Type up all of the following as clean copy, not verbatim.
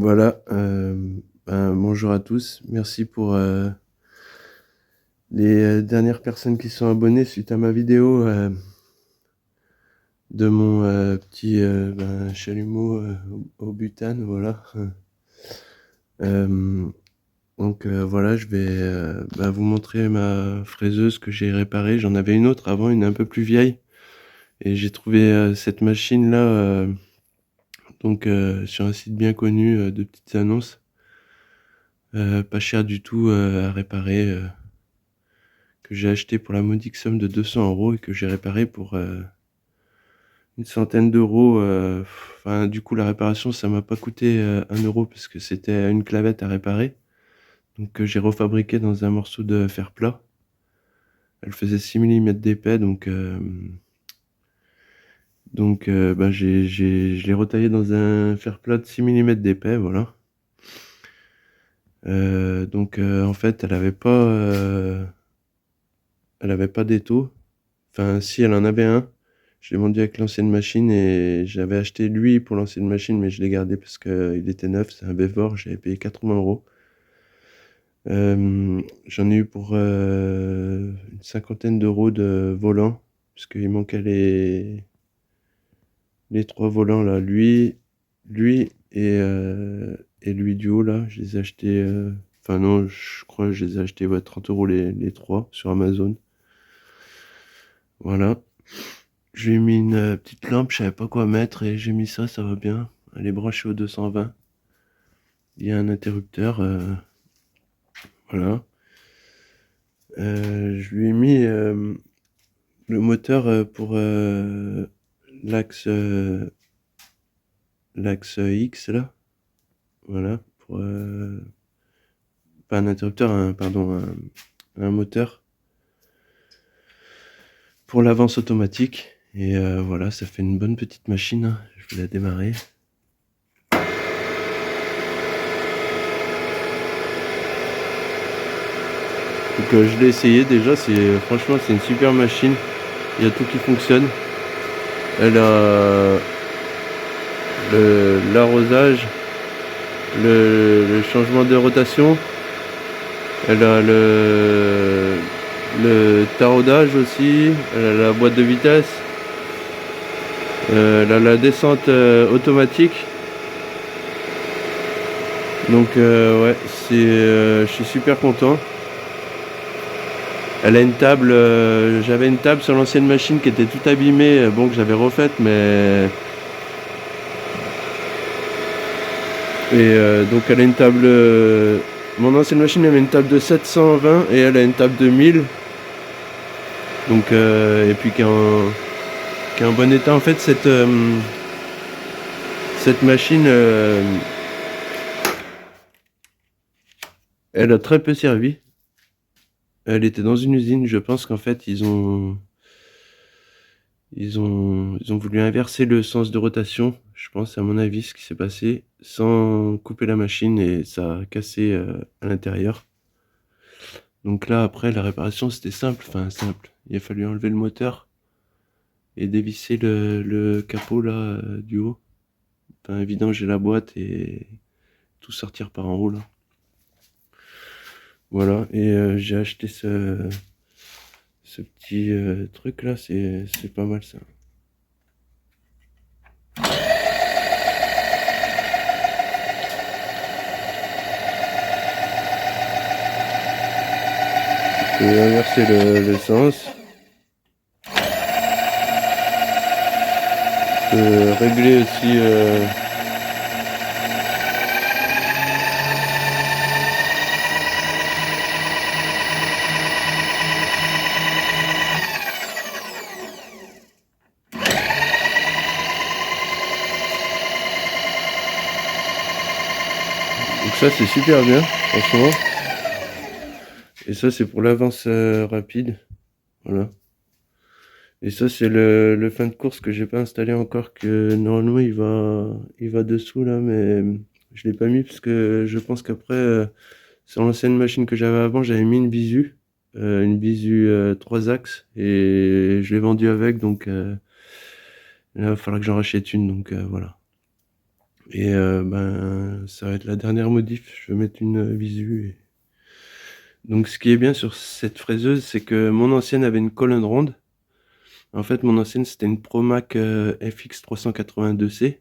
Voilà, bonjour à tous. Merci pour les dernières personnes qui sont abonnées suite à ma vidéo de mon petit chalumeau au butane, voilà. Euh, voilà, je vais vous montrer ma fraiseuse que j'ai réparée. J'en avais une autre avant, une un peu plus vieille. Et j'ai trouvé cette machine-là sur un site bien connu de petites annonces. Pas cher du tout à réparer. Que j'ai acheté pour la modique somme de 200 € et que j'ai réparé pour une centaine d'euros. Enfin, du coup, la réparation, ça m'a pas coûté 1 € parce que c'était une clavette à réparer. Donc, que j'ai refabriqué dans un morceau de fer plat. Elle faisait 6 mm d'épais, je l'ai retaillé dans un fer plat de 6 mm d'épais, voilà. En fait, elle avait pas d'étau. Enfin, si, elle en avait un. Je l'ai vendu avec l'ancienne machine et j'avais acheté lui pour l'ancienne machine, mais je l'ai gardé parce qu'il était neuf. C'est un Bévor, j'avais payé 80 €. J'en ai eu pour une cinquantaine d'euros de volants, parce qu'il manquait les trois volants là. Lui et lui du haut là. Je les ai achetés. Enfin, non, je crois que je les ai achetés 30 € les trois sur Amazon. Voilà. J'ai mis une petite lampe, je savais pas quoi mettre et j'ai mis ça, ça va bien. Elle est branchée au 220. Il y a un interrupteur, voilà. Je lui ai mis le moteur pour l'axe X là. Voilà. Pas un interrupteur, un moteur pour l'avance automatique. Et voilà, ça fait une bonne petite machine, hein. Je vais la démarrer. Donc je l'ai essayé déjà, franchement c'est une super machine, il y a tout qui fonctionne. Elle a l'arrosage, le changement de rotation, elle a le taraudage aussi, elle a la boîte de vitesse, elle a la descente automatique. Donc ouais, je suis super content. Elle a une table, j'avais une table sur l'ancienne machine qui était toute abîmée, que j'avais refaite, mais... donc elle a une table... mon ancienne machine avait une table de 720 et elle a une table de 1000. Donc, et puis qui est en bon état. En fait, cette machine, elle a très peu servi. Elle était dans une usine. Je pense qu'en fait, ils ont voulu inverser le sens de rotation. Je pense, à mon avis, ce qui s'est passé, sans couper la machine, et ça a cassé à l'intérieur. Donc là, après, la réparation, c'était simple. Enfin, simple. Il a fallu enlever le moteur et dévisser le capot là du haut. Enfin, vidanger la boîte et tout sortir par en haut là. Voilà, et j'ai acheté ce petit truc là, c'est pas mal ça. Je vais inverser le sens. Je peux régler aussi donc ça c'est super bien, franchement. Et ça c'est pour l'avance rapide. Voilà. Et ça c'est le fin de course que j'ai pas installé encore, que normalement il va dessous là, mais je l'ai pas mis parce que je pense qu'après sur l'ancienne machine que j'avais avant, j'avais mis une Bisu 3 axes et je l'ai vendu avec, donc là il va falloir que j'en rachète une, donc voilà. Et ben, ça va être la dernière modif. Je vais mettre une visu. Donc ce qui est bien sur cette fraiseuse, c'est que mon ancienne avait une colonne ronde. En fait, mon ancienne, c'était une Promac FX382C,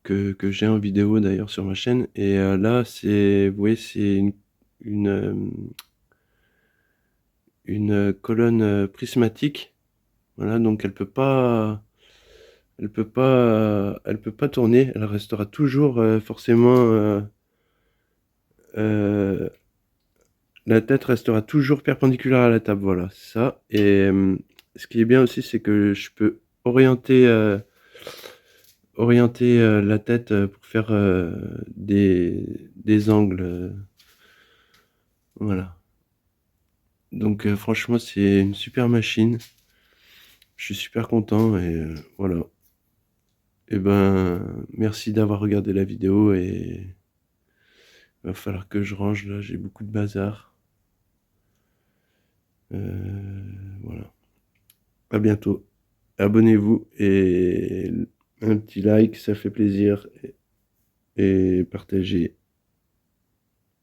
que j'ai en vidéo d'ailleurs sur ma chaîne. Et là, vous voyez, c'est une, euh, une colonne prismatique. Voilà, donc elle peut pas tourner. Elle restera toujours forcément, euh, la tête restera toujours perpendiculaire à la table. Voilà, c'est ça. Et ce qui est bien aussi, c'est que je peux orienter la tête pour faire des angles. Voilà. Donc franchement, c'est une super machine. Je suis super content et voilà. Et ben, merci d'avoir regardé la vidéo et il va falloir que je range là, j'ai beaucoup de bazar. Voilà. À bientôt. Abonnez-vous et un petit like, ça fait plaisir et partagez.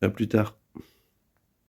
À plus tard.